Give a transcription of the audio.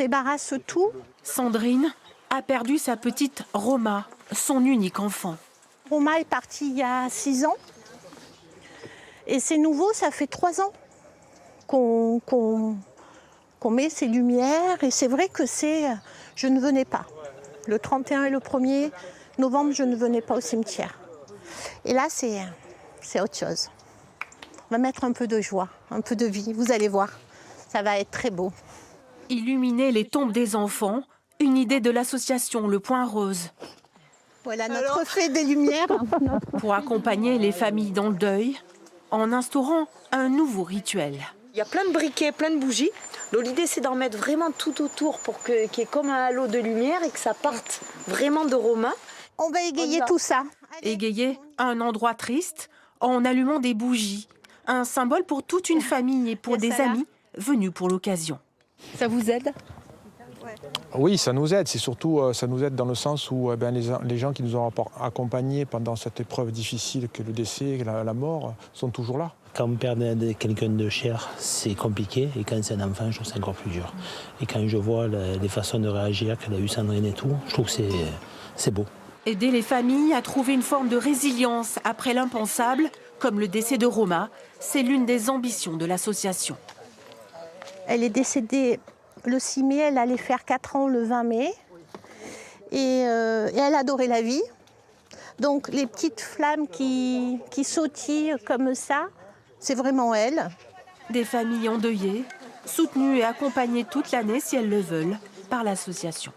débarrasse tout. Sandrine a perdu sa petite Roma, son unique enfant. Roma est partie il y a 6 ans. Et c'est nouveau, ça fait 3 ans qu'on met ces lumières. Et c'est vrai que je ne venais pas. Le 31 et le 1er novembre, je ne venais pas au cimetière. Et là, c'est autre chose. On va mettre un peu de joie, un peu de vie. Vous allez voir, ça va être très beau. Illuminer les tombes des enfants, une idée de l'association Le Point Rose. Voilà notre fée des lumières. Pour accompagner les familles dans le deuil, en instaurant un nouveau rituel. Il y a plein de briquets, plein de bougies. Donc l'idée c'est d'en mettre vraiment tout autour pour qu'il y ait comme un halo de lumière et que ça parte vraiment de Roma. On va égayer tout ça. Égayer un endroit triste en allumant des bougies. Un symbole pour toute une famille et pour des amis venus pour l'occasion. Ça vous aide ? Oui, ça nous aide. C'est surtout, ça nous aide dans le sens où les gens qui nous ont accompagnés pendant cette épreuve difficile que le décès, la mort, sont toujours là. Quand on perd quelqu'un de cher, c'est compliqué. Et quand c'est un enfant, je trouve que c'est encore plus dur. Et quand je vois les façons de réagir qu'elle a eu Sandrine et tout, je trouve que c'est beau. Aider les familles à trouver une forme de résilience après l'impensable, comme le décès de Roma, c'est l'une des ambitions de l'association. Elle est décédée le 6 mai, elle allait faire 4 ans le 20 mai. Et elle adorait la vie. Donc les petites flammes qui sautillent comme ça, c'est vraiment elle. Des familles endeuillées, soutenues et accompagnées toute l'année, si elles le veulent, par l'association.